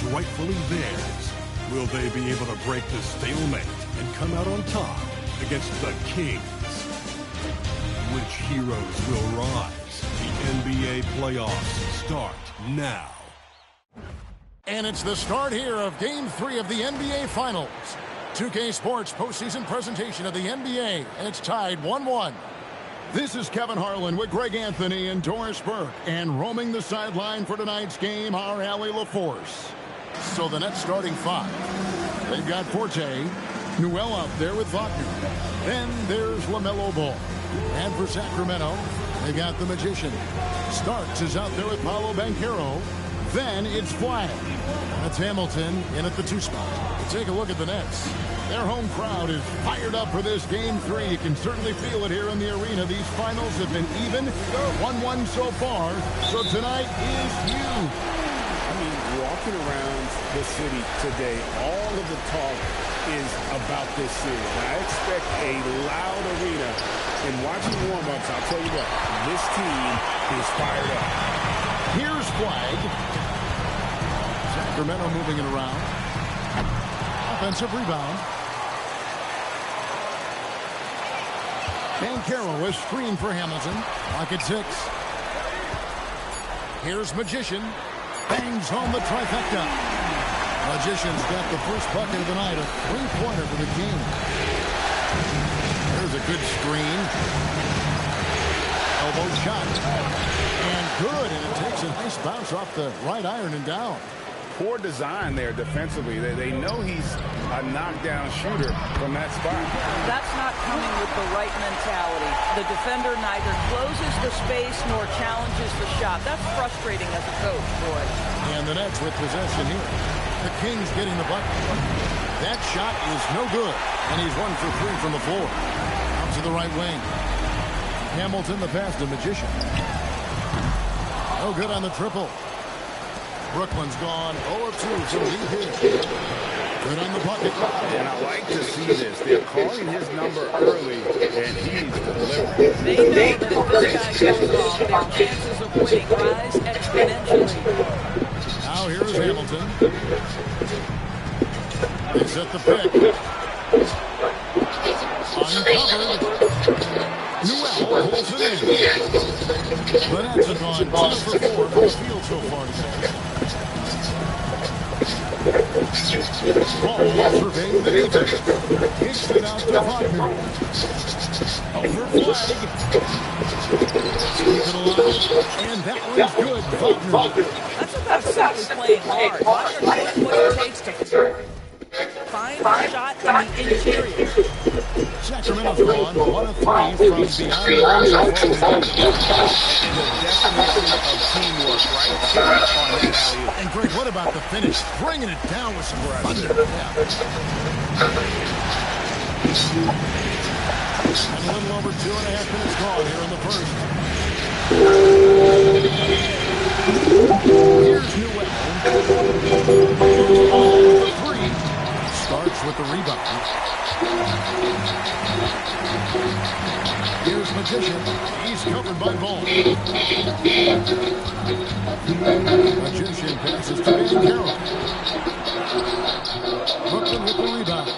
is rightfully theirs. Will they be able to break the stalemate and come out on top against the Kings? Which heroes will rise? The NBA playoffs start now. And it's the start here of Game 3 of the NBA Finals. 2K Sports postseason presentation of the NBA, and it's tied 1-1. This is Kevin Harlan with Greg Anthony and Doris Burke, and roaming the sideline for tonight's game, our Allie LaForce. So the Nets starting five. They've got Forte, Newell out there with Wagner. Then there's LaMelo Ball. And for Sacramento, they got the Magician. Starks is out there with Paolo Banchero. Then it's Flag. That's Hamilton in at the 2 spot. Take a look at the Nets. Their home crowd is fired up for this Game 3. You can certainly feel it here in the arena. These finals have been even. 1-1 so far. So tonight is huge. I mean, walking around the city today, all of the talk is about this series. I expect a loud arena. And watching warm-ups, I'll tell you what, this team is fired up. Here's Flag. Sacramento moving it around. Offensive rebound. Banchero is screen for Hamilton. Clock at 6. Here's Magician. Bangs home the trifecta. Magician's got the first bucket of the night. A 3-pointer for the Kings. There's a good screen. Elbow shot. And good. And it takes a nice bounce off the right iron and down. Poor design there defensively. They know he's a knockdown shooter from that spot. That's not coming with the right mentality. The defender neither closes the space nor challenges the shot. That's frustrating as a coach, boy. And the Nets with possession here. The Kings getting the bucket. That shot is no good. And he's 1 for 3 from the floor. Out to the right wing. Hamilton the pass to Magician. No good on the triple. Brooklyn's gone 0 of 2 from deep here. Good on the bucket. And I like to see this. They're calling his number early, and he's delivering. They know that if this guy goes off, their chances of winning rise exponentially. Now here's Hamilton. They set the pick. Uncovered. Newell pulls it in. But that's a gone 2 for 4 from the field so far today. Ball surveying the defense. Kicks it out to Wagner. Over Flag. Keep it alive. And that one's good. Wagner. That's about simply playing hard. Wagner doing what it takes to find a shot in the interior. Sacramento's gone 1 of 3 from beyond the line so far today. The definition of teamwork right there on that alley. And Greg, what about the finish? Bringing it down with some thunder. Yeah. And a little over 2.5 minutes gone here in the first. Here's Newell. 3. Starks with the rebound. Here's Magician. He's covered by Ball. Magician passes to Banchero. Brooklyn with the rebound.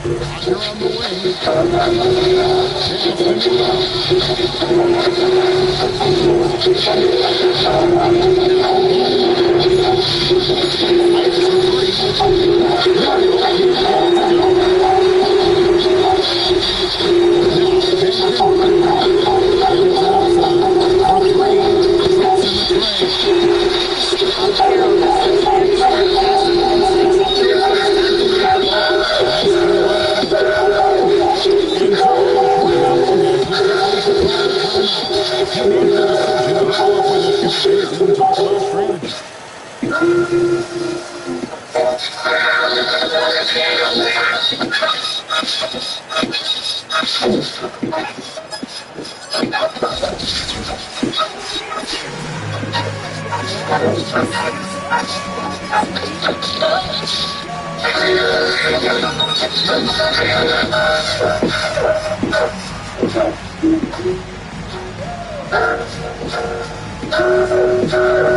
Wagner on the wing. Chance to Newell.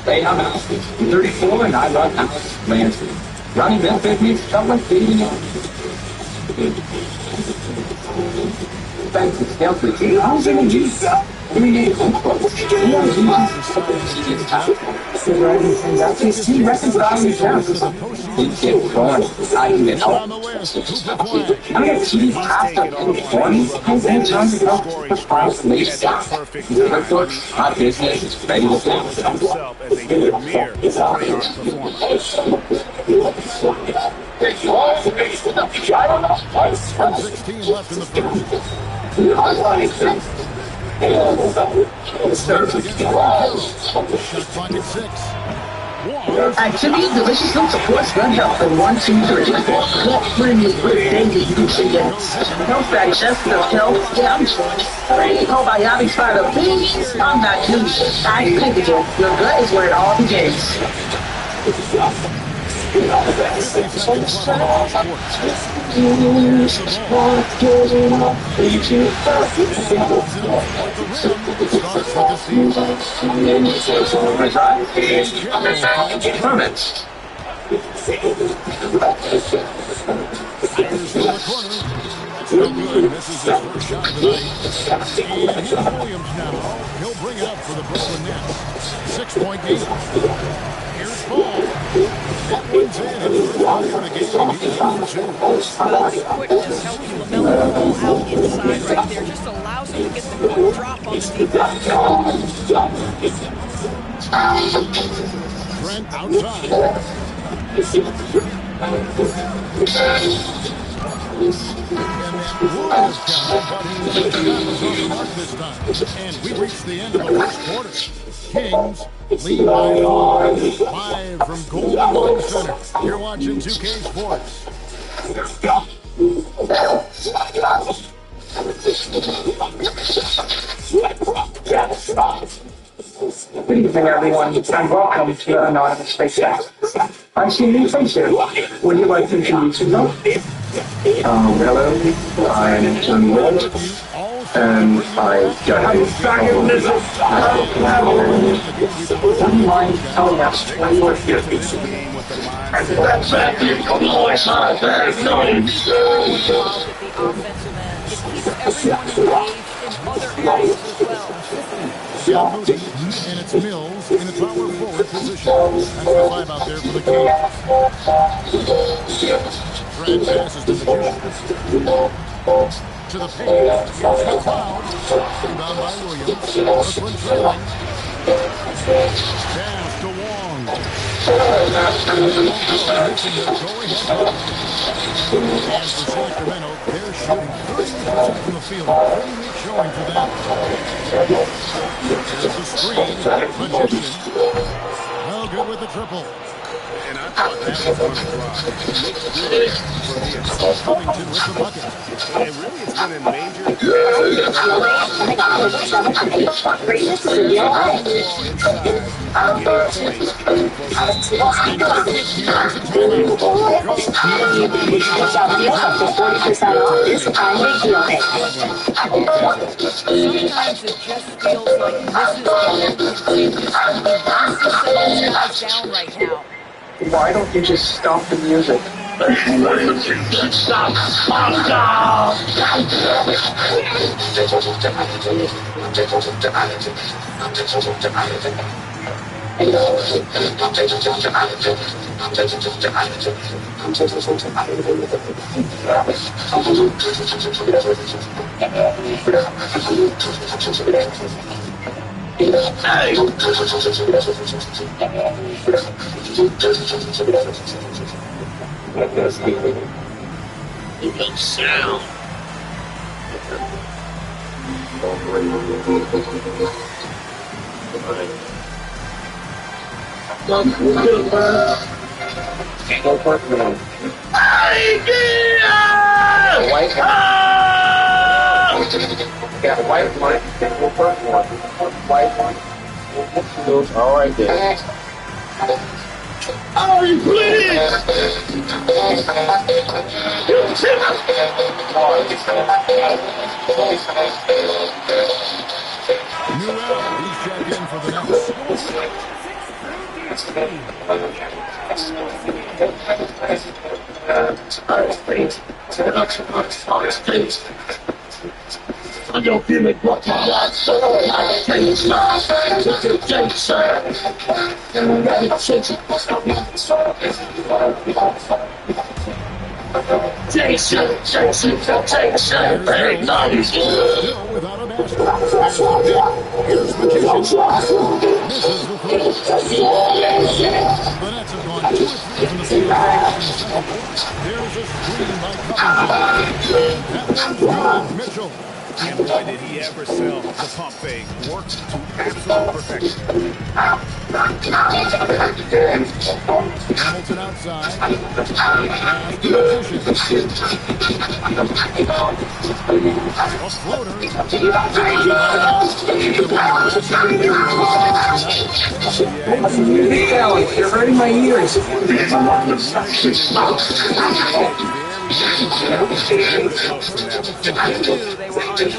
Hey, I'm Alex. I'm 34 and I run Alex Landscape. Running milk business, shoveling, feeding it. Thanks to Skelton, I was in a juice. 3 days of he reconciles himself. He gets going. I can get help. I got cheese pasta in the morning. I've been trying to go for 5 late stuff. My business is ready to go. Himself as a premier playoff performer. 16 left in the first. Activity delicious milk supports gut health in 1, 2, 3. Gut friendly with daily nutrients. Health digestive health. Yeah, I'm sure. Probiotics by the beans. I'm not using. I think it. Your gut is where it all begins. No good. Misses his first shot of the night. And here's Williams now. He'll bring it up for the Brooklyn Nets. 6-point game. Here's Ball. That one's in. And first play of the game. He's number 2. Quickness helps LaMelo the ball out inside right there. Just allows him to get the quick drop on the defense. Trent outside. And that was counted, but he was off the mark this time. And we reached the end of the first quarter. Kings lead by 5 from Golden One Center. You're watching 2K Sports. Good evening, everyone, and welcome to Anonymous Space X. I see new faces. Would you like to introduce yourself? Hello, I'm Tony Wood, and I got a dragon business. Would you mind telling us what you are here? That's that. The offensive end. It keeps everyone engaged in other areas as well. And it's Mills in the power forward position. That's the 5 out there for the Kings. Fred passes to the to the paint. Here's McLeod. Rebound by Williams. Brooklyn trailing. Pass to Wong. Missing the go-ahead. And for Sacramento, they're shooting 30% from the field. Pretty weak showing for them. There's the screen. Magician. No good with the triple. And I thought that was going to drop. Covington with the bucket. And really, it's been a major Sometimes it just feels like this is the end. This guys down right now. Why don't you just stop the music? Stop! White got a white one, we'll put one. White one. Those all right there. Oh, you please! Newell, he's checked in for the Nets. I don't feel like what I want, so I can't stop. Jason, very nice. Still without a basket. There's the pick. Here's Magician. Misses the throw. The Nets have gone 2 or 3 from the field. There's a screen by Covington. And that one's good. Mitchell. And boy, did he ever sell the pump fake. Worked to absolute perfection. Hamilton outside. Pass to Magician. A floater. Hey, Alex, you're hurting my ears. They were on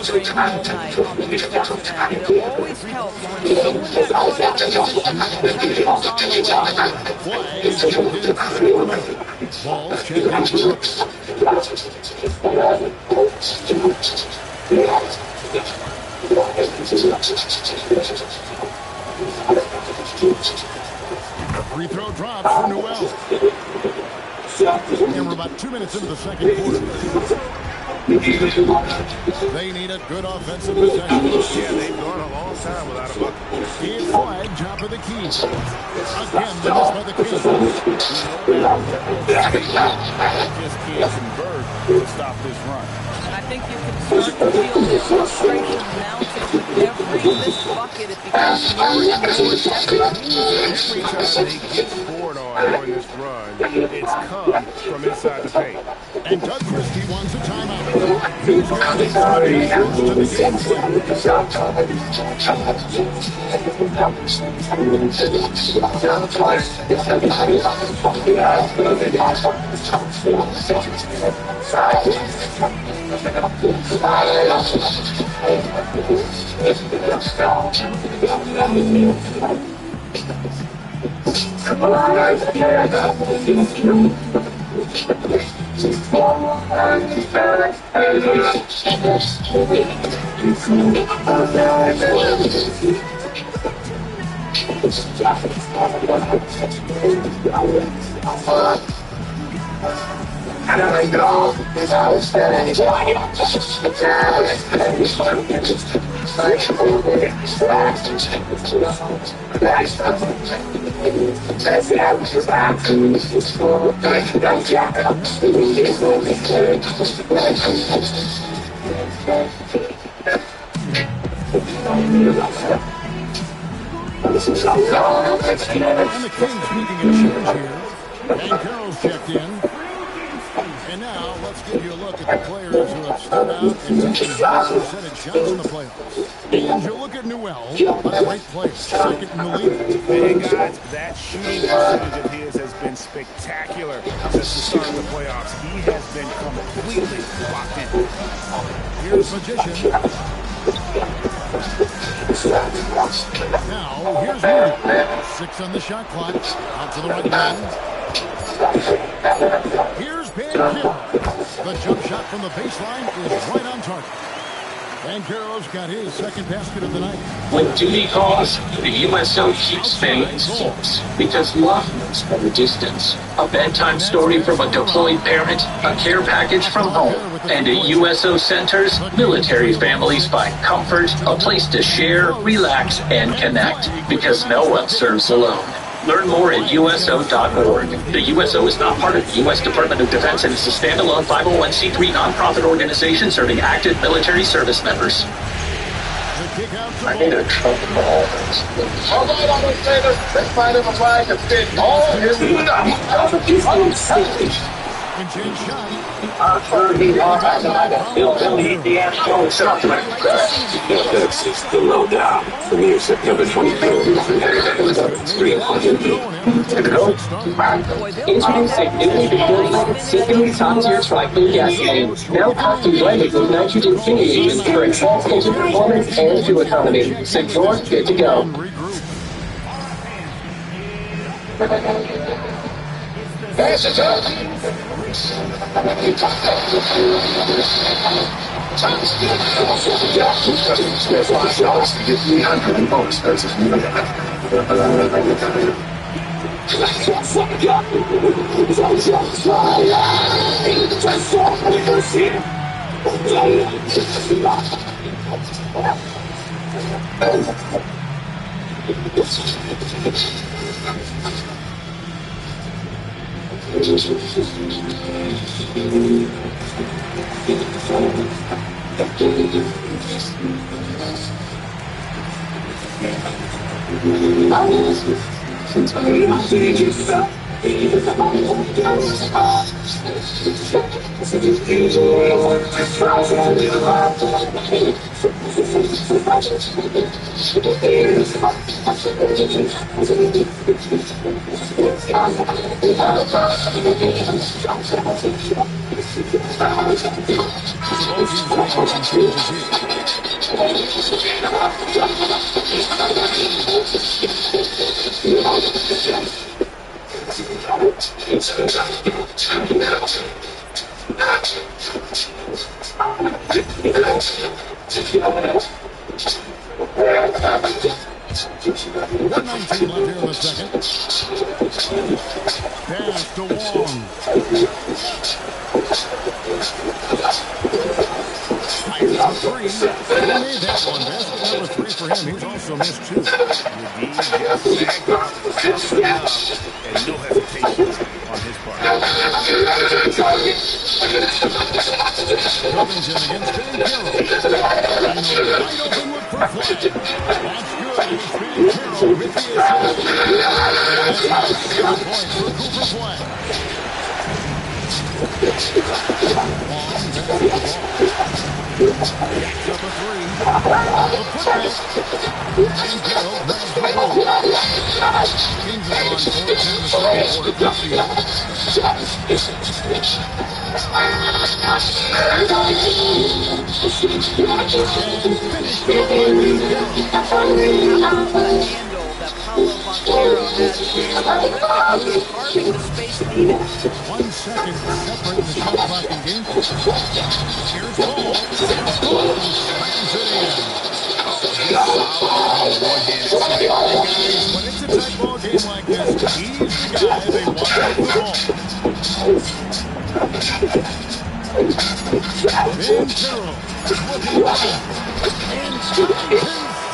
screen tonight on the defensive end. It always helps when someone has on the way. Ball checked in for free throw drops for Newell. And we're about 2 minutes into the second quarter. They need a good offensive possession. Yeah, they've gone a long time without a bucket. It's flag, top of the key. Again, the miss by the Kings. Just can't convert to stop this run. And I think you can start to feel the frustration mounting with every missed bucket. It becomes more and more difficult. Every time they get scored on during this run, it's come from inside the paint. And Doug Christie wants a timeout. He's going to take somebody close to the game And the Kings making a change here. And Carroll's checked in. And now let's give you a look at the players who have stood out and taken high percentage shots in the playoffs. And you look at Newell, a great player, second in the league. Hey guys, that shooting percentage of his has been spectacular since the start of the playoffs. He has been completely locked in. Here's Magician. Now, here's Moody. 6 on the shot clock. Out to the right wing. Here's Banchero. The jump shot from the baseline is right on target. Banchero's got his second basket of the night. When duty calls, the USO keeps families close because love moves from a distance. A bedtime story from a deployed parent, a care package from home, and at USO centers, military families find comfort, a place to share, relax, and connect because no one serves alone. Learn more at USO.org. The USO is not part of the U.S. Department of Defense and is a standalone 501c3 nonprofit organization serving active military service members. Kick out to I need a truck for all this. All right, I'm going to say this. Let's find him a ride to fit all his nuts. And Jay shot. I'm sure he wants to Bill Billy, the asshole something. That's just the lowdown. For me, it's September 23rd. Introducing newly debuted Seafood Top-Tier Tri-Food Gasoline. Now custom blended with nitrogen fuel for enhanced engine performance and fuel economy. So you're good to go. Pass it up.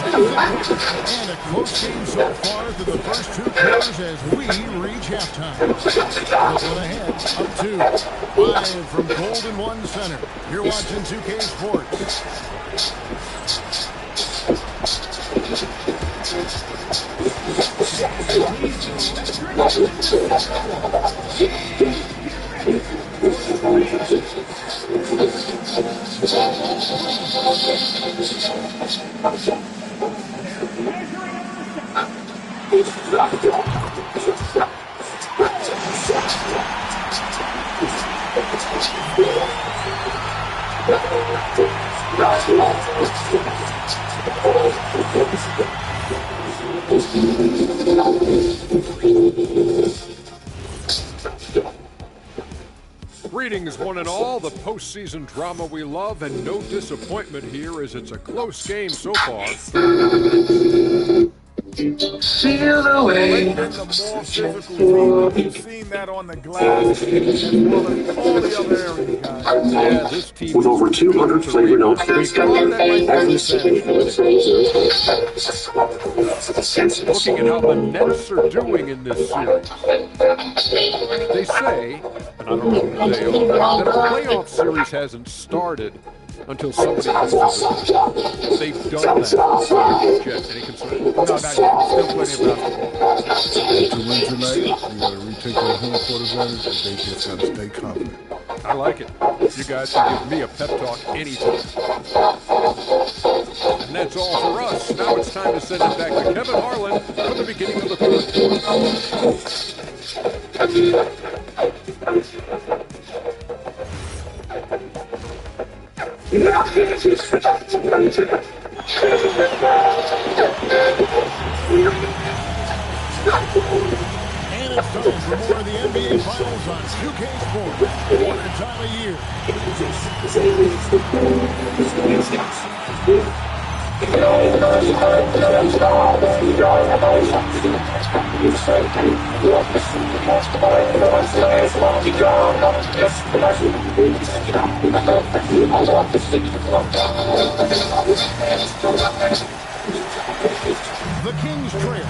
And a close game so far through the first two quarters as we reach halftime. Brooklyn ahead, up 2. Live from Golden One Center. You're watching 2K Sports. Greetings, one and all. The postseason drama we love, and no disappointment here as it's a close game so far. Feel the way. The more physical team. You've seen that on the glass as well as all the other areas, guys. Yeah, this team With over 200 flavor notes for discovery. Looking at how the Nets are doing in this series. They say, and I don't know who they are, that a playoff series hasn't started until somebody loses it. They've done that. Jet, any concern? No, not yet. Still plenty of basketball. To win tonight, you got to retake their home court advantage, and they just got to stay confident. I like it. You guys can give me a pep talk anytime. And that's all for us. Now it's time to send it back to Kevin Harlan for the beginning of the third And it's time for more of the NBA Finals on 2K Sports. One time a year. The Kings trail,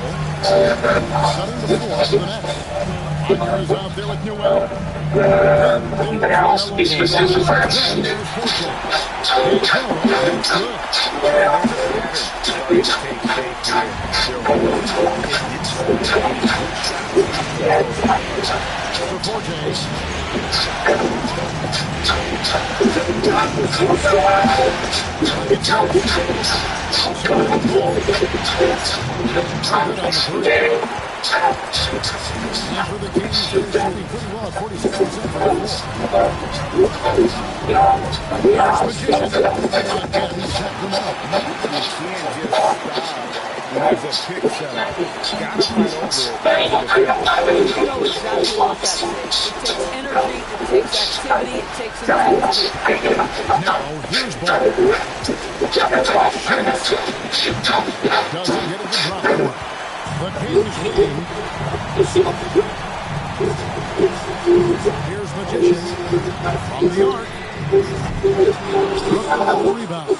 setting the floor for the Nets. Wagner is out there with Newell. He's specific first. And for the Kings, they're shooting pretty well at 46% from the floor. Here's Magician. Again, he's checked them out. You can't just stop when there's a pick setup. Gotta fight over it. You know exactly what that takes. It takes energy, it takes activity, it takes intensity. Now, here's ball. Doesn't get it to drop one. The Kings leading. Here's Magician from the arc. Brooklyn rebound.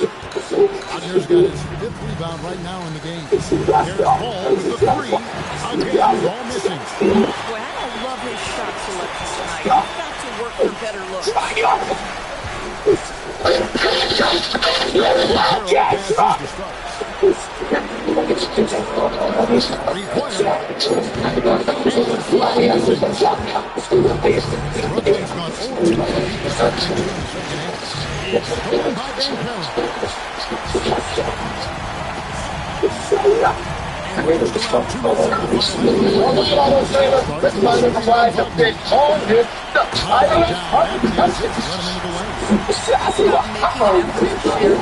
Rodgers got his 5th rebound right now in the game. Here's Ball with the 3. Again, ball missing. Boy, I love his shot selection tonight. He's got to work for better looks. Brooklyn's gone over to the second half. Stolen by Van Perrin.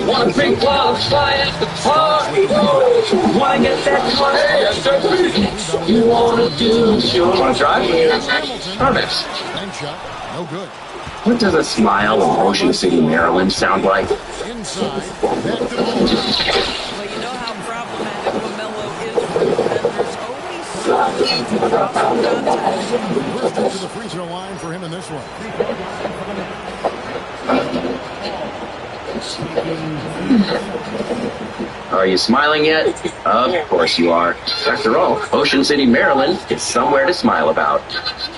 One big wildfire at the party. Wanna get that money? You wanna do? You wanna drive? Perfect. No good. What does a smile in Ocean City, Maryland sound like? Inside. Back to Ball. Well, you know how problematic LaMelo is for defenders. Always something to drop some contact. First into the free throw line for him in this one. Are you smiling yet? Of course you are. After all, Ocean City, Maryland is somewhere to smile about.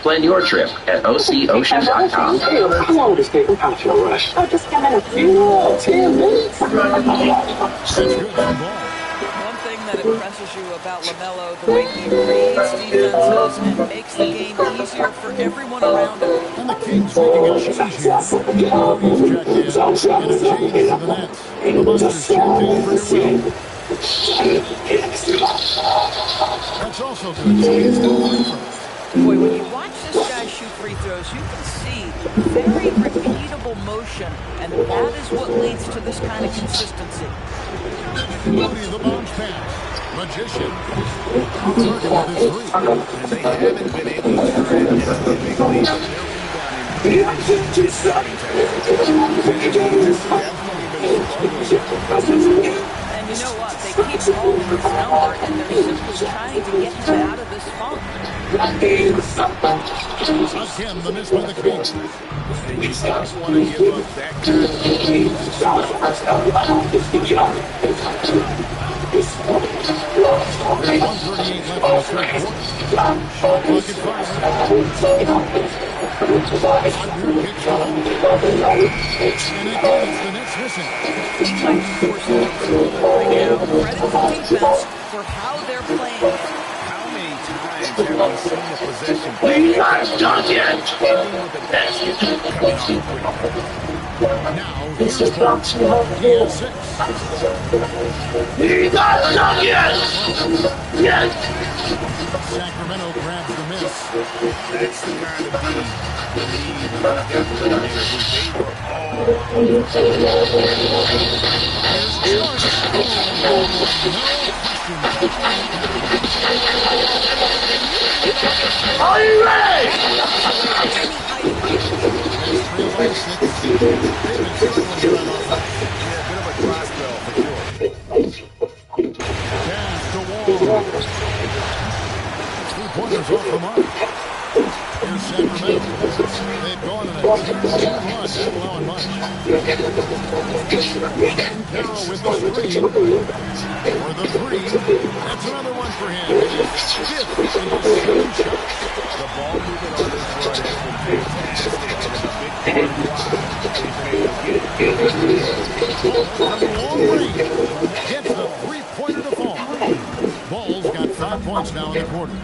Plan your trip at OCOcean.com. How long would this take? Without your rush? Oh, just come in a few 10 minutes. That's good on ball. One thing that impresses you about LaMelo, the way he reads defenses and makes the game easier for everyone around him. And the Kings making a change here. He's checked in, and a change for the Nets. The Busters checked in for Newell. That's also good. It's no free throws. Boy, when you watch this guy shoot free throws, you can see very repeatable motion, and that is what leads to this kind of consistency. Moody, the bounce pass. Magician. Target with his 3. And they haven't been able to turn it into a big lead. Their rebounding is starting to happen. And you You know what? They keep calling his number, and they're simply trying to get him out of this funk. Again, the miss by the Kings. You don't want to give up that kind of There's 1:38 left in the third quarter. Shot clock at 5. Under pitch to home. And again, it's the Nets missing. Nice forcing things right now. Credit the defense for how they're playing. How many times have we seen the possession? We're not done yet. With the basket coming off quick. Now, here's Paul. He has 6. We're not done yet. Yet. Sacramento grabs the miss. That's the kind of deed we need. Are you ready? Bit of a dry spell for sure. Pass to Wall. 3-pointers off the mark. Here's Sacramento. They've gone in a 2-2 run, not allowing much. Carroll with the screen. For the 3. That's another one for him. It is 5th in his 7 shots. The ball movement on this run has been fantastic. And a big part of why he's been able to get it. From long range. Gets the 3-pointer to fall. Ball's got 5 points now in the quarter.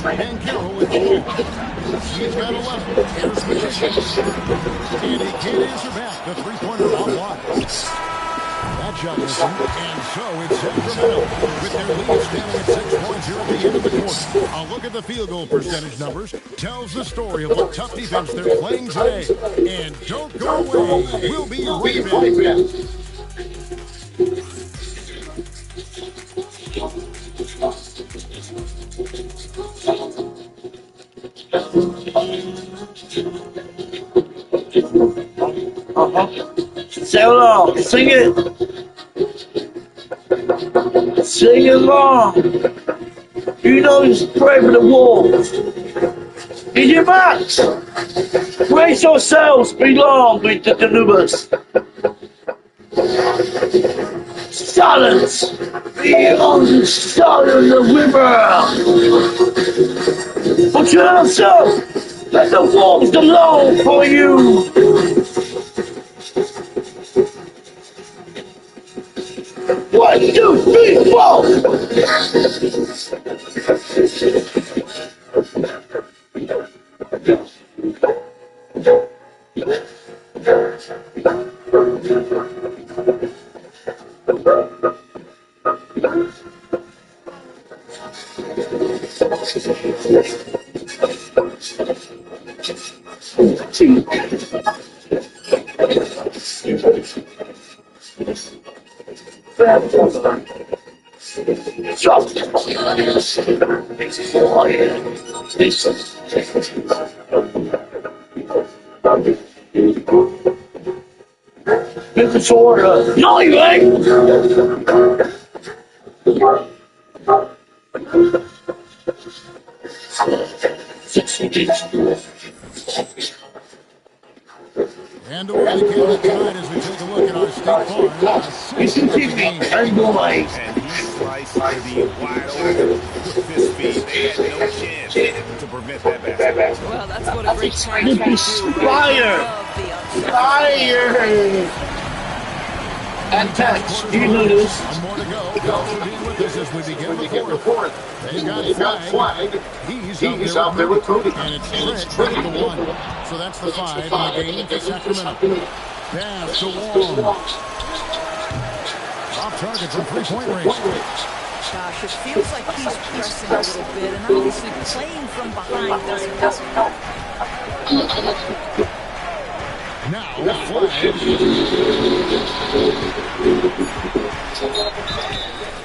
And Carroll with the ball. He's got 11. Here's Magician. And he can't answer back. The 3-pointer out wide. That shot missing. And so it's Sacramento with their lead standing at 6 points here at the end of the quarter. A look at the field goal percentage numbers tells the story of what tough defense they're playing today. And don't go away. We'll be right back. Say along, sing it. Sing along. You know you pray for the wolves. In your mouth. Brace yourselves belong with the Danubers. Silence. Beyond the sound of the river. Put yourself. Let the wolves alone for you. 1, 2, 3, 4. Stop. This is order. No, you ain't. And away the Canada tonight as we take a look at our State Farm. Listen to me, and boys. And he sliced to the wide open with fist speed. They had no chance to prevent that basket. Well, that's what a great try to do. Fire! Fire! Attach, you lose. More to go. Felps will be with us as we begin the fourth. They've got Flag. He's out there with Cody. And it's Trent with the 1. So that's the 5 in the game for Sacramento. Pass to Wall. Off target from 3-point range. Gosh, it feels like he's pressing a little bit, and obviously playing from behind doesn't help. Now, Flag.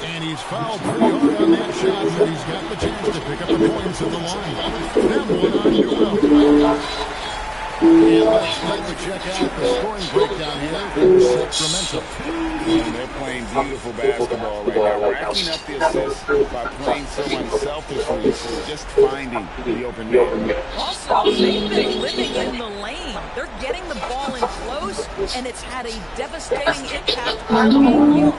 And he's fouled pretty hard on that shot, but he's got the chance to pick up the points at the line. Them one on Newell. And let's take a check out the scoring breakdown here for Sacramento. And they're playing beautiful basketball right now, racking up the assists by playing so unselfishly, just finding the open man. Also, they've been living in the lane. They're getting the ball in close, and it's had a devastating impact on the game.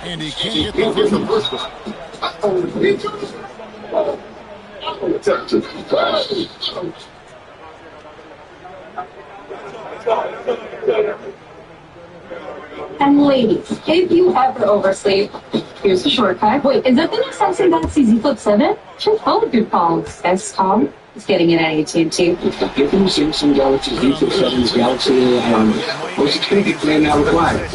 And he can't get the visual. And ladies, if you ever oversleep, here's the shortcut. Wait, is that the new Samsung Galaxy Z Flip 7? Oh, good call. Best call. It's getting it at AT&T. Give them Samsung Galaxy Z Flip 7's Galaxy what's it going to get planned out required?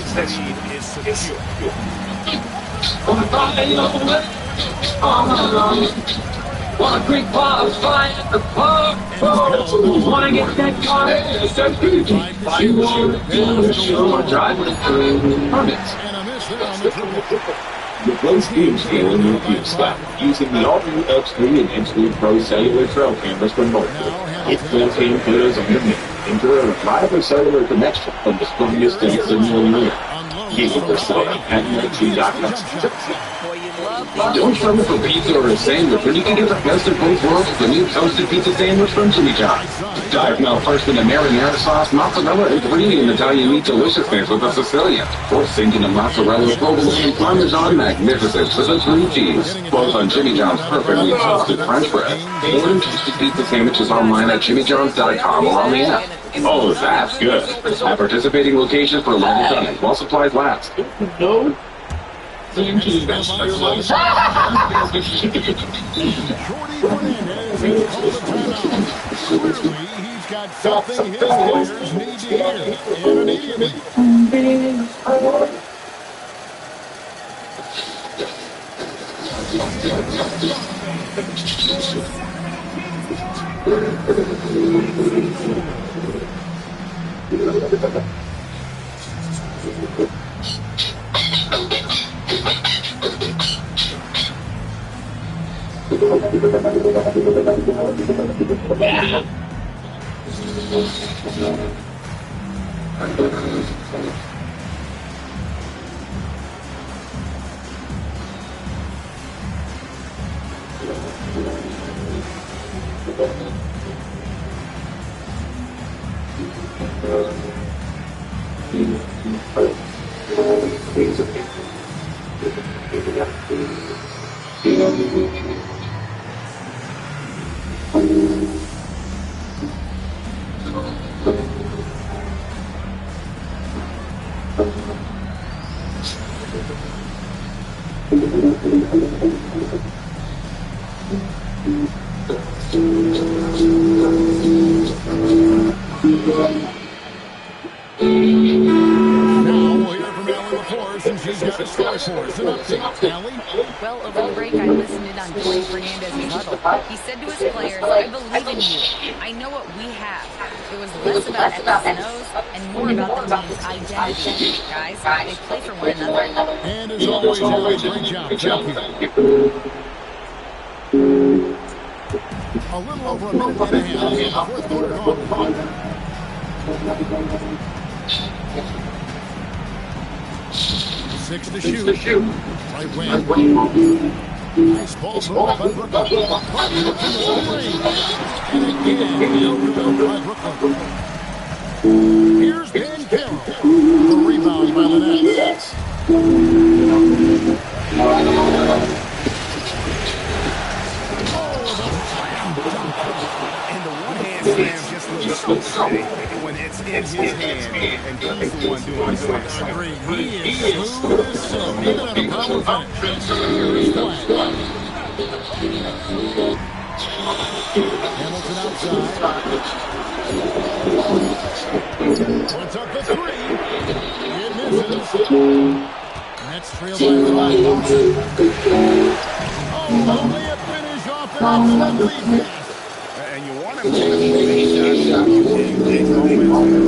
Want a Greek bar of fire at the park? Want to get that car? You want to show driving through permits. And a miss there on the triple. Replace game scale in your view style using the all-new X3 and X3 Pro cellular trail cameras from mobile. It contains photos of your name into a reliable cellular connection from the strongest distance in the world. Use it for selling at MIT.com. Don't struggle for pizza or a sandwich when you can get the best of both worlds with the new toasted pizza sandwich from Jimmy John's. Dive now first in a marinara sauce, mozzarella, and premium Italian meat deliciousness with a Sicilian. Or sink in a mozzarella, provolone, parmesan magnificence with a blue cheese. Both on Jimmy John's perfectly toasted French bread. Order toasted pizza sandwiches online at jimmyjohns.com or on the app. Oh, that's good. At participating locations for a limited time while supplies last. No. Shorty Fernandez has called a timeout. Clearly, he's got something his players need to hear, and immediately. Well, over the break, I listened in on Shorty Fernandez's huddle. He said to his players, I believe in you. I know what we have. It was less about X's and O's and more about the team's identity. Guys, they play for one another. And as always, great job. Thank you. A little over a minute and a half in the fourth quarter gone. 6 to shoot. Right wing. Nice ball moved by Brooklyn. And again, no good by Brooklyn. Here's Ben Carroll. The rebound by the Nets. And the one-hand slam just looks so steady when it's in his hand, and he's the one doing the Agreed. He is smooth as silk, even at a power finish. Here's Flash. Hamilton outside. Puts up the three. It misses. Nets trail by 5. Oh, only a finish off an excellent lead pass. And you want to big moments.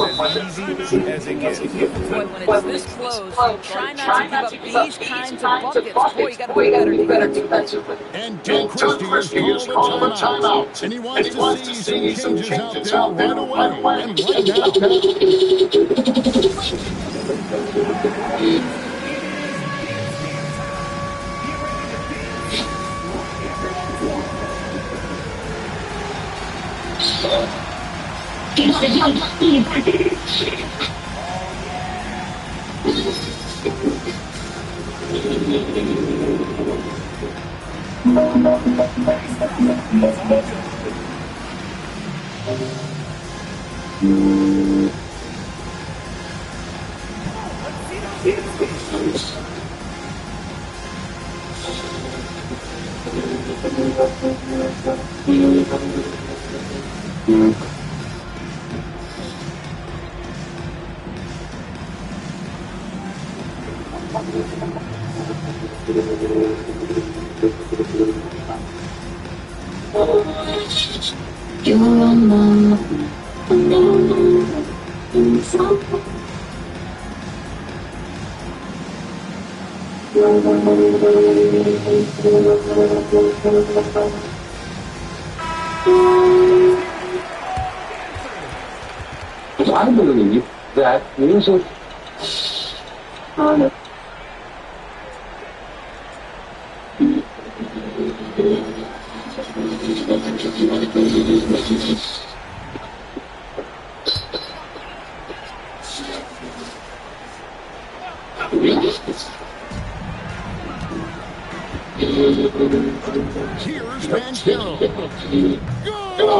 That was as easy as it gets. Boy, when it's this close, try not to give up these kinds of buckets. Boy, you got to be better defensively. And Dick Christie has called a timeout. And he wants to see some changes out there right away. And right now. I believe that music Here's Banchero. Oh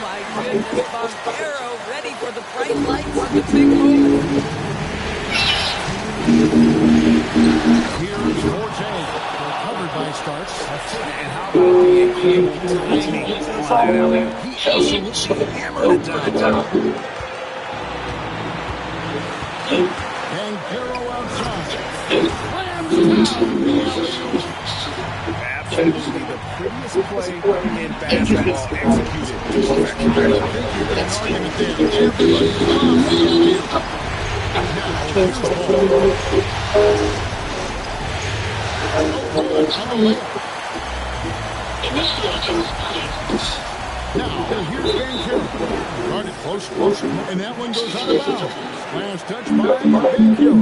my goodness, Banchero ready for the bright lights of the big moment. Here's Forte, recovered by Starks. And how about the incredible timing on that alley? He absolutely hammered it down. Banchero outside. Absolutely the prettiest play in basketball executed to perfection. Now, here's Banchero. Guarded close, and that one goes out of bounds. Last touch by Banchero.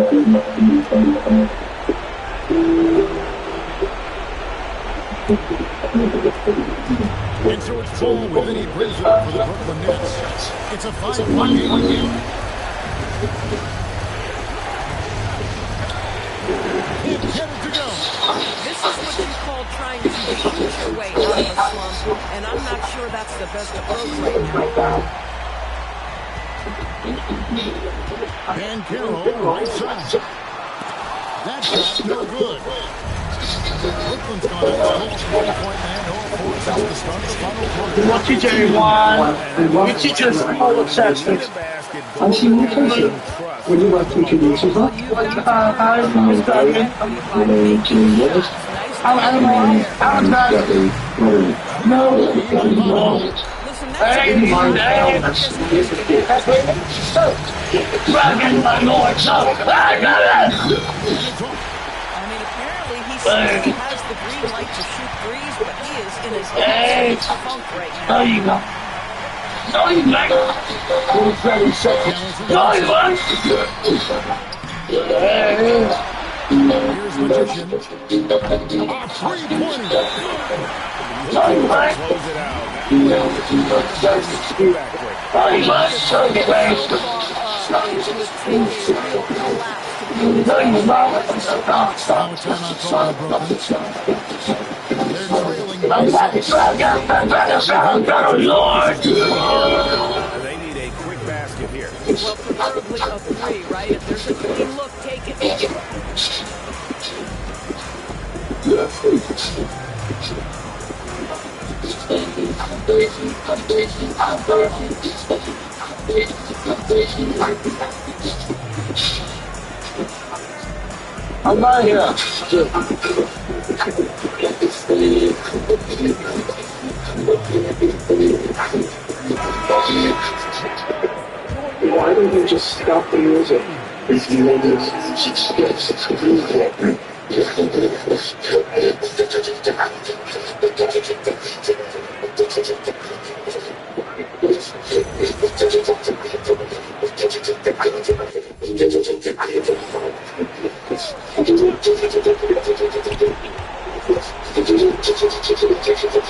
And so it's ball with Vinny Brizard for the Brooklyn Nets. It's a 5-1 game. Headed to go. This is what you call trying to shoot your way out of a slump, and I'm not sure that's the best approach right now. Banchero, right side. That shot, no good. Brooklyn's gone out 20-point man, all four since the start of the final quarter. What you do, one? You teach us all obsessions. I see you person. Would you like to introduce yourself? Hi, my name is Diane. I'm 18 years. I'm no. Hey, my name is Dragon, my lord, so I got it! Apparently he has the green light to shoot threes, but he is in his absolute funk right now. There you go. No, you make it. No, you want. Here's Magician. A three-pointer. No, you want. Close it out. No, you want. So you want. No, you want. They need a quick basket here. Well, preferably a three, right? If there's a clean look, take it. I'm not here. Why don't you just stop the music? Mitch on the three, and so they choose to intentionally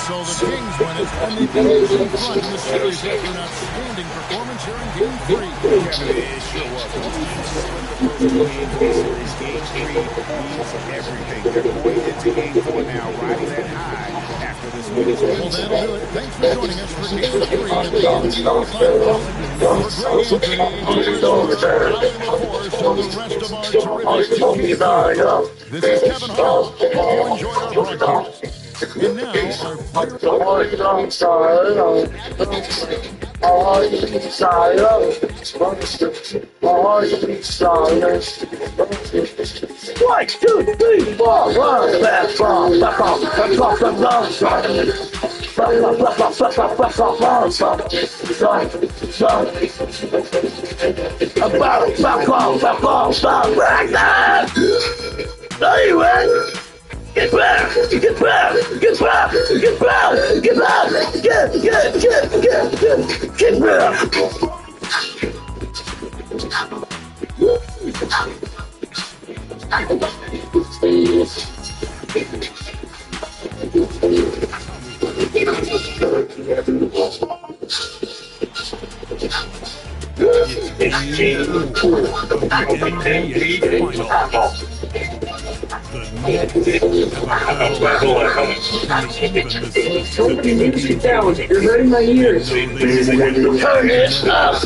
So the Kings win it, and they've been in front in the series after an outstanding performance here in Game 3. Kevin, it sure was. Once you split the first two games of the series, Game 3 means everything. You're going into Game 4 now, riding that high after this win. Well, that'll do it. Thanks for joining us for Game 3 of the NBA Finals. For Greg Anthony, James Jones, Riley LaForce, and the rest of our terrific team. This is Kevin Hart. Hope you enjoyed our broadcast. And now, our One, two, three, four, run, back off. Get back! Get back! Get back! Get back! Get back! Get back! So many music sounds, you're hurting my ears. Turn it up,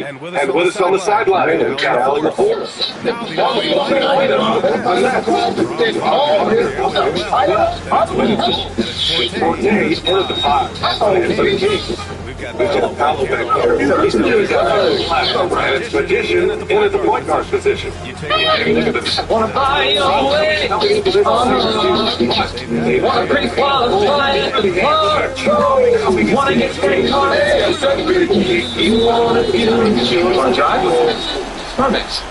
And with us on the sideline, we've got Riley LaForce. Forte into the five. We've got Paolo back here. He's still got and it's Magician into the point guard position. Wanna buy your way? Wanna pretty qualify at the bar? Wanna get straight on it? You wanna drive? Perfect.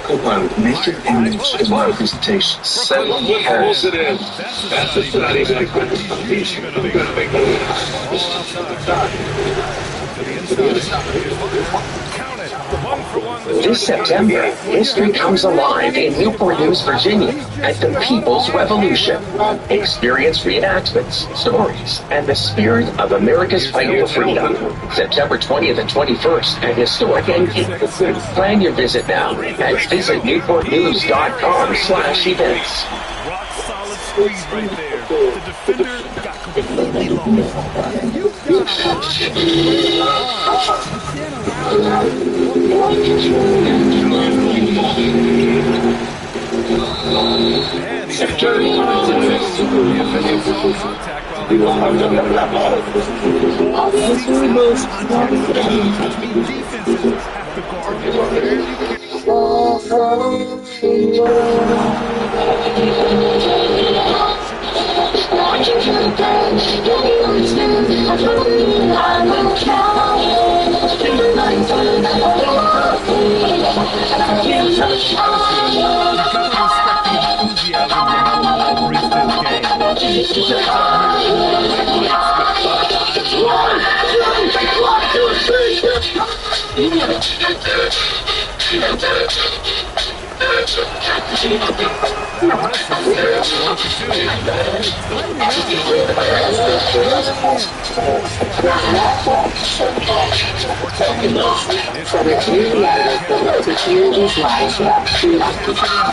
Co-pilot, make your image in my presentation. 7 years. That's a study like that. He's gonna make This September, history comes alive in Newport News, Virginia at the People's Revolution. Experience reenactments, stories, and the spirit of America's fight for freedom. September 20th and 21st at Historic NP. Plan your visit now at visitnewportnews.com/events. Rock solid squeeze right there. The defender got completely lost. So the community outlet to hear these lies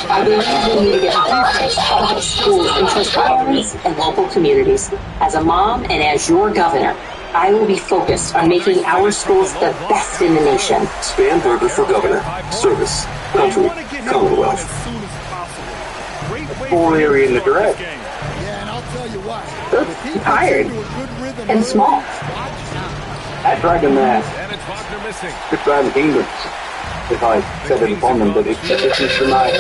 I believe we need to get politics out of schools and trust families and local communities. As a mom and as your governor, I will be focused on making our schools the best in the nation. Spanberger for governor. Service. Country. Commonwealth. Full area in the direct. Oops, tired. And small. That Dragon Mask. It's Dragon Kingdoms. If I said it upon them, but it's for my...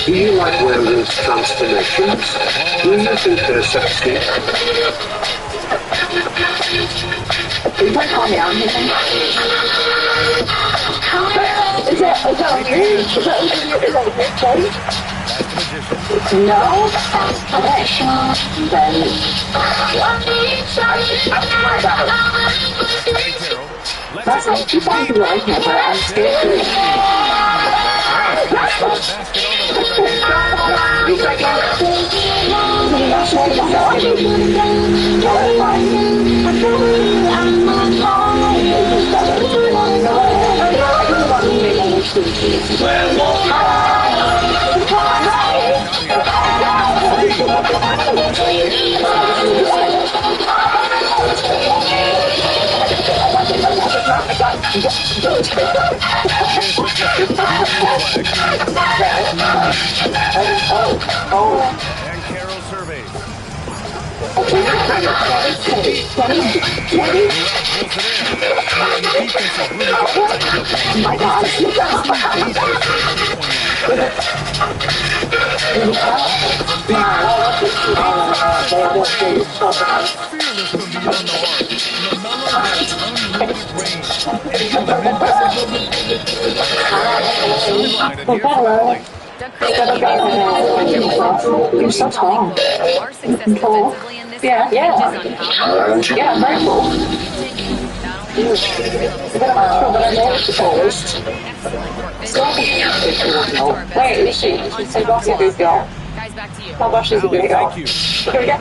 Do you like Wendell's transformations? Do you think they're sexy? Are you trying to calm down anything? Is that weird? Is that weird, buddy? No? Okay. Then... That's like 2,000 right here, but I'm scared. And Carroll surveys. My God. You're so tall. Cool. Yeah. Yeah, very cool. Wait, she said box is a good girl. My boss is a good girl. Here we go.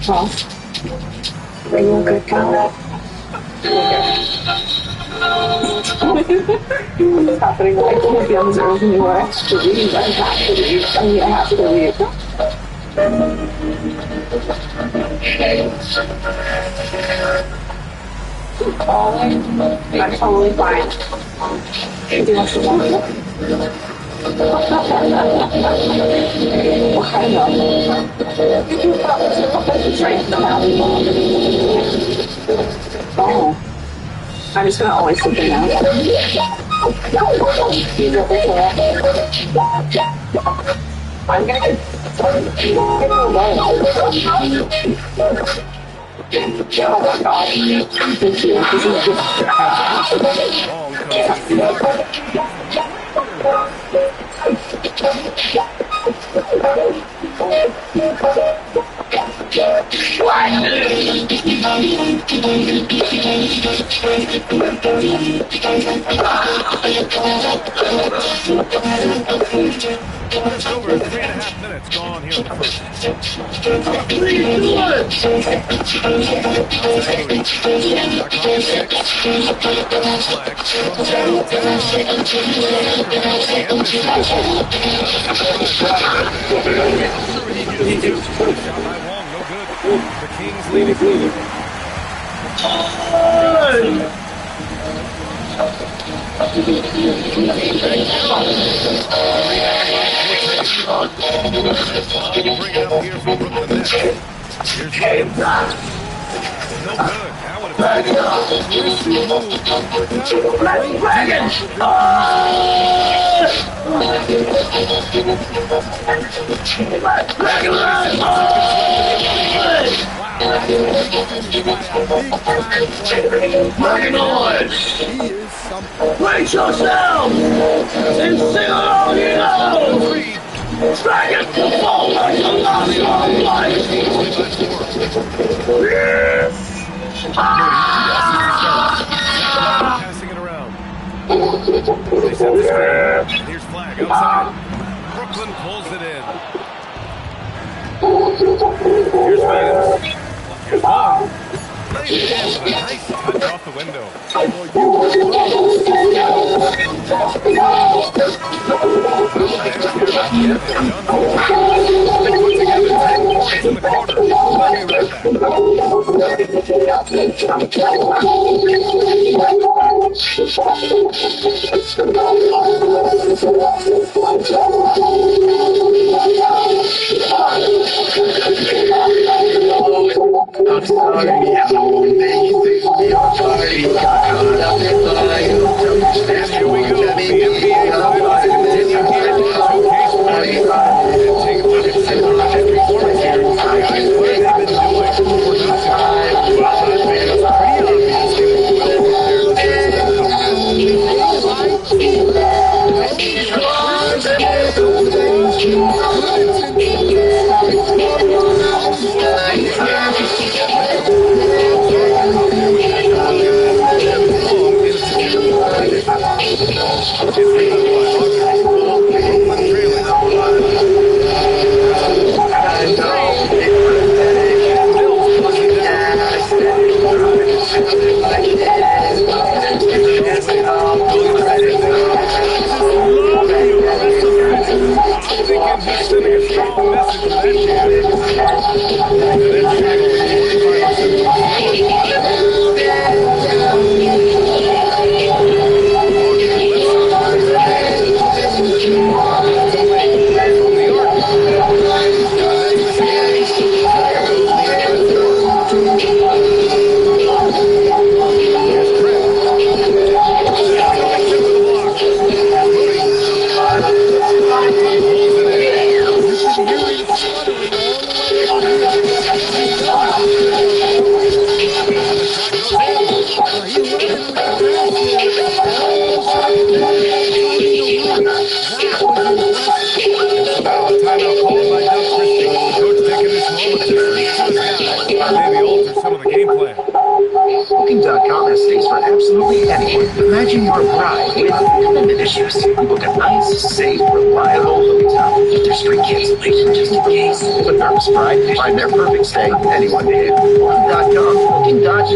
Well, are you a good girl? What's happening? I can't be on Zoom anymore. I have to leave. I have to leave. I'm totally fine. Do you want some water? What kind of? I'm just gonna always sit there now. I'm gonna get oh my God. Thank you. This is Just over 3.5 minutes gone here in the first. The Kings leading through. Bring it up here from Brooklyn Nets. Here's Williams. No good. How would it Brace yourselves and sing along here! Passing it around. They set the screen. Here's Flag outside. Brooklyn pulls it in. Here's Williams. Here's one. Laid it in with a nice touch off the window. They put together 10 points in the quarter. We'll be right I'm sorry, how amazing your party got caught up in fire. And here we go. The NBA Finals continue here on 2K Sports. And take a look at some of the performance here. Guys, what have they been doing for nothing? Well, it's pretty obvious they were well prepared Booking.com has stays for absolutely anyone. Imagine you're a bride with commitment issues. Book a nice, safe, reliable hotel. There's strict cancellation just in case. But nervous bride can find their perfect stay anyone can. Booking.com. Booking.us.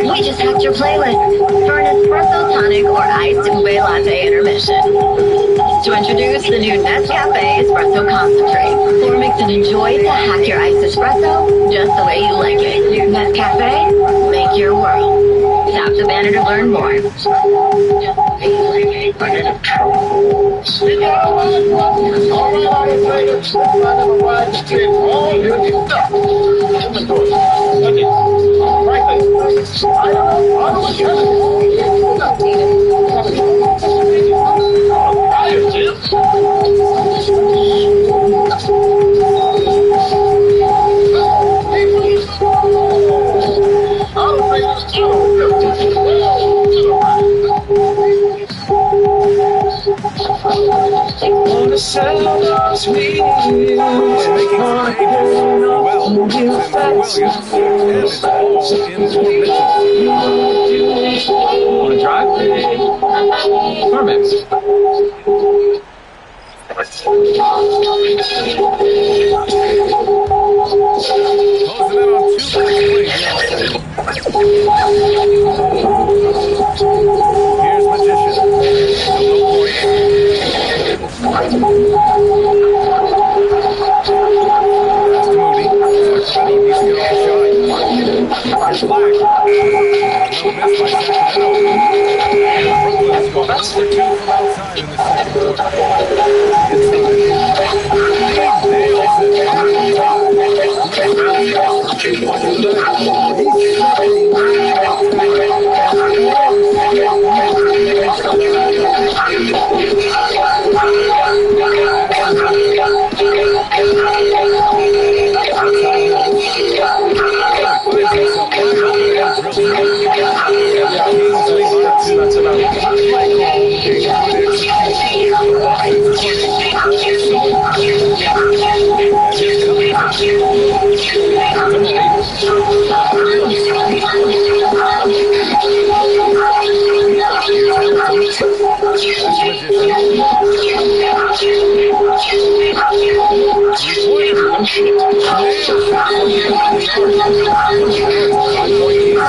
We just hacked your playlist for an espresso tonic or iced ube latte intermission. To introduce the new Nescafe Espresso Concentrate. Pour, mix, and enjoy to hack your iced espresso just the way you like it. Nescafe, make your world. Tap the banner to learn more. Just the way you like it. I get in trouble. Want to drive? Carmex. Closing in on 2 minutes play Here's Magician. Still no points. That's to Moody. Sacramento needs to get off the shot. Here's Flag. yards. Now it's a 5-point Kings lead.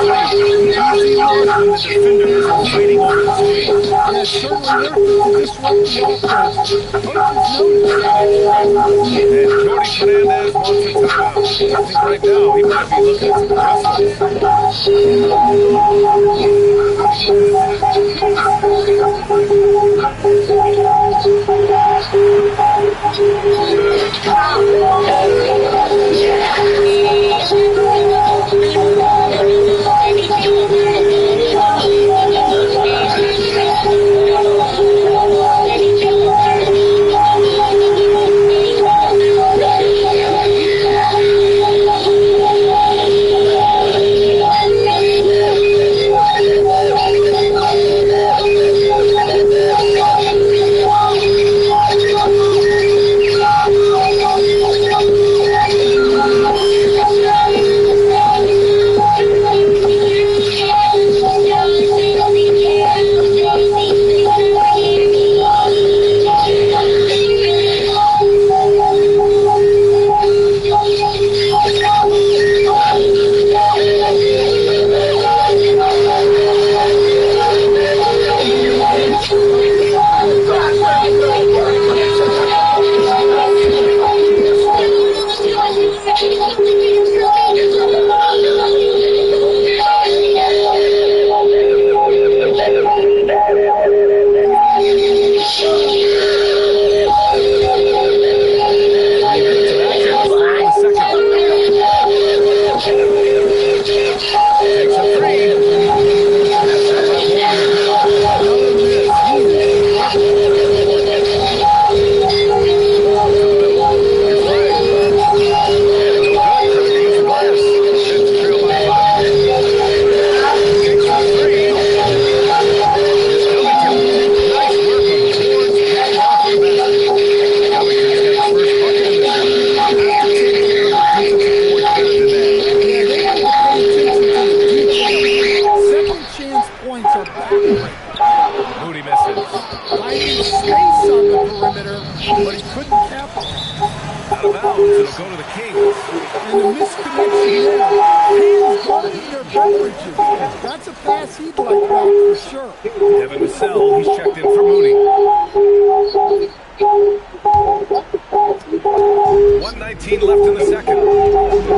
Easy look when the defenders are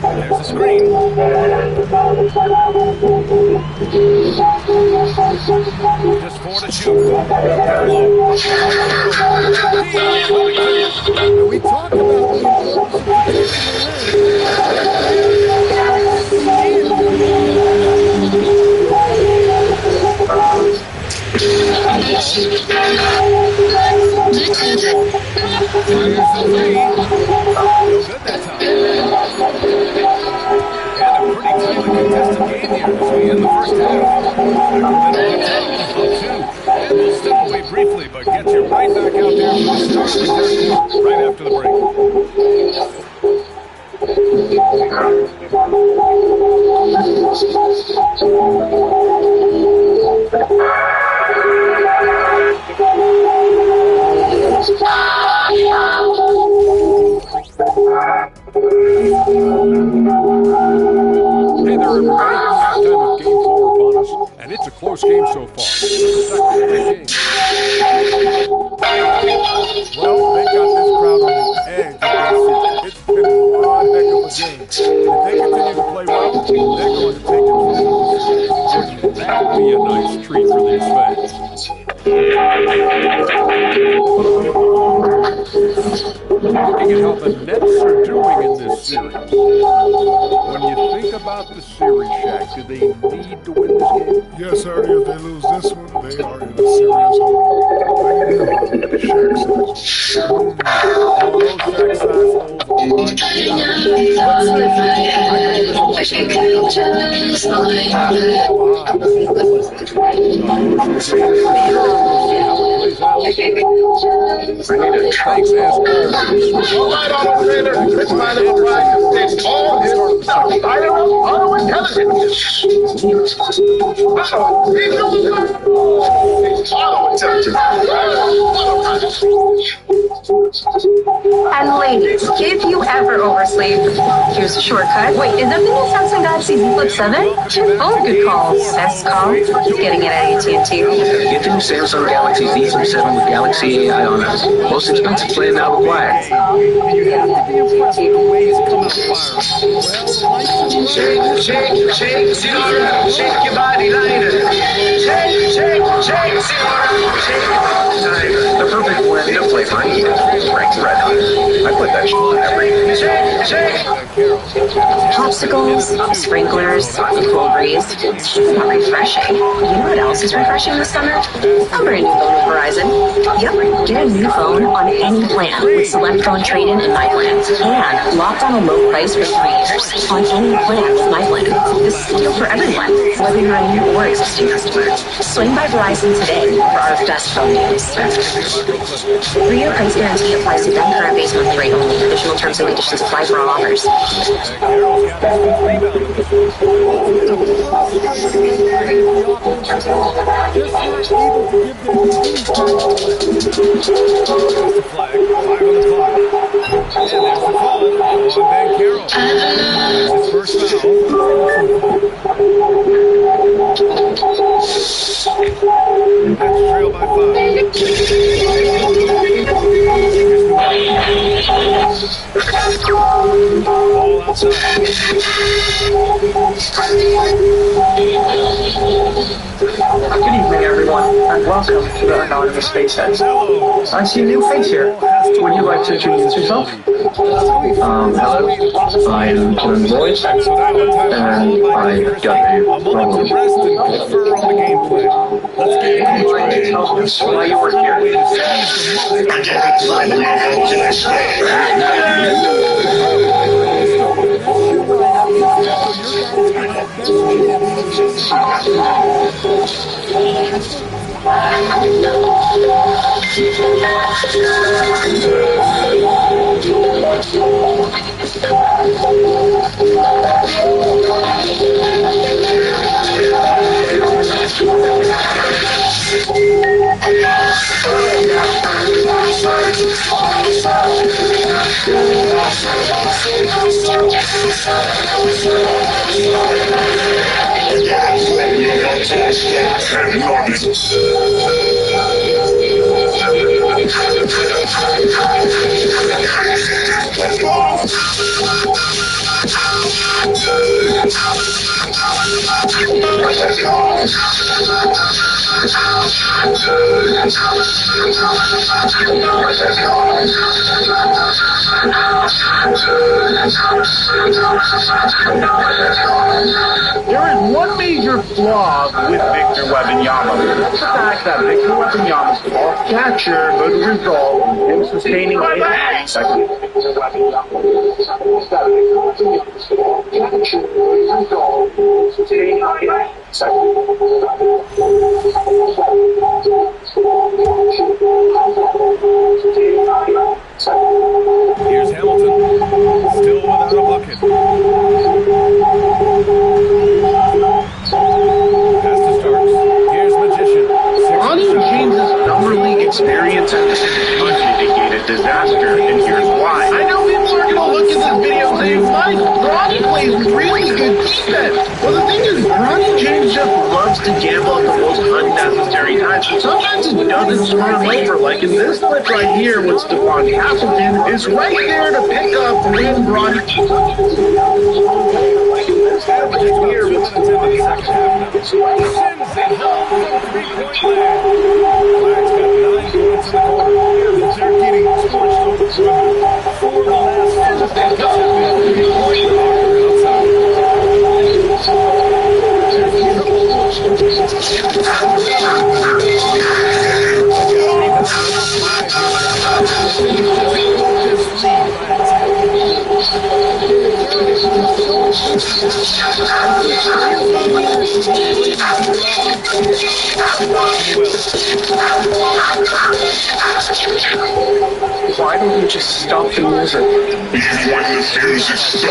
fighting off the screen. Yeah, it's certainly worth it to disrupt the offense. Coaches noticed that. And Cody Fernandez wants a timeout. I think right now he might be looking at some Be a nice treat for these fans. looking at how the Nets are doing in this series. When you think about the series, Shaq, do they need to win this game? Yes, Ernie, if they lose this one, they are in a serious hole. And ladies, if you ever oversleep, here's a shortcut. Wait, is that the new Samsung Galaxy Z Flip 7? Oh, good call. Best call. Just getting it at AT&T. Get the new Samsung Galaxy Z Flip 7 with Galaxy AI on it. Most expensive plan now required. Shake, shake, shake, Senora, shake your body lighter. Shake, shake, shake, Senora, shake your body lighter. The perfect blend of flavor and heat. Frank's Red Hot. I put that shit in everything. Shake, shake. Popsicles, sprinklers, and cool breeze. It's not refreshing. You know what else is refreshing this summer? A brand new phone with Verizon. Yep, get a new phone on any plan with Select Phone Trade-in and My Plan. And locked on a low price for 3 years on any plan with My Plan. This is a deal for everyone, whether you're a new or existing customer. Swing by Verizon today for our best phone deals. 3-year price guarantee applies to then current base monthly rate only. Additional terms and conditions apply for all offers. Trail by 5. Ball outside. Good evening, everyone, and welcome to the Anonymous Spaceheads. I see a new face here. Would you like to introduce yourself? Hello. I'm Kevin Boyd, and I've got a problem. Tell us why you work here. There is one major flaw with Victor Wembanyama. That's the fact that Victor Wembanyama's off catcher would result in him sustaining a second. Here's Hamilton, still without a bucket. Pass to Starks. Here's Magician. Ronnie James's summer league experience has indicated disaster, and here's why. I know people are going to look at this video and say, Mike, Ronnie plays really good defense. Well, the thing is, Ronnie James just loves to gamble at the most unnecessary times. Sometimes it doesn't smart labor, like in this clip right here with Stephon Castleton is right there to pick up when Ronnie... Here with the second half now. Sends it home from 3-point land. Flags got 9 points in the quarter. They're getting torched over the perimeter. Why don't you just stop the music? Here's 6.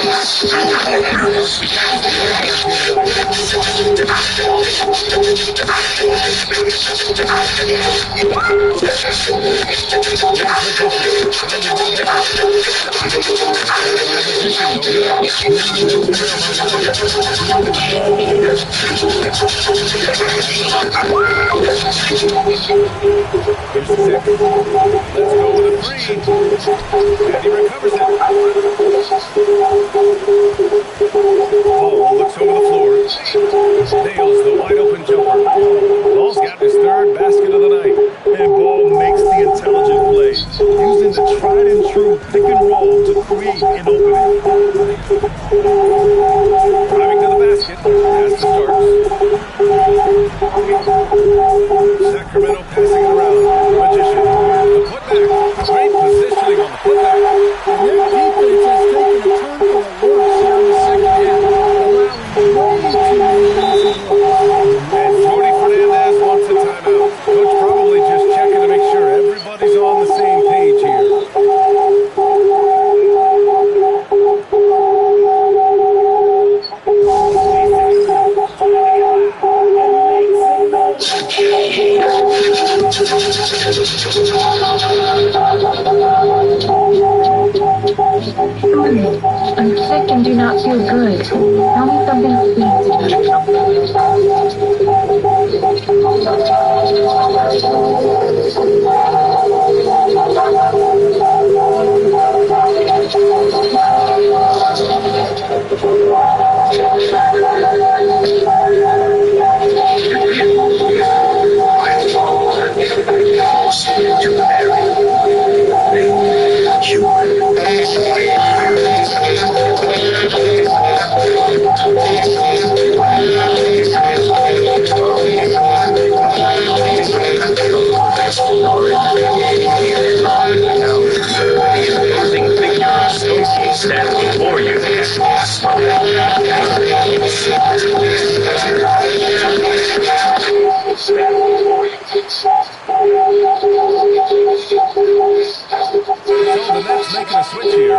Let's go with a 3. And he recovers it. Ball looks over the floor. Nails the wide open jumper. Ball's got his 3rd basket of the night. And Ball makes the intelligent play, using the tried and true pick and roll to create an opening. Driving to the basket. Pass to Starks. Sacramento passing it around. Magician. The putback. Great positioning on the putback. And their defense has taken a turn for the worse here in the second half, allowing way too many easy looks. And Jody Fernandez wants a timeout. Coach probably just checking to make sure everybody's on the same page here. I'm sick and do not feel good. Tell me something sweet. Standing for you. So the Nets making a switch here.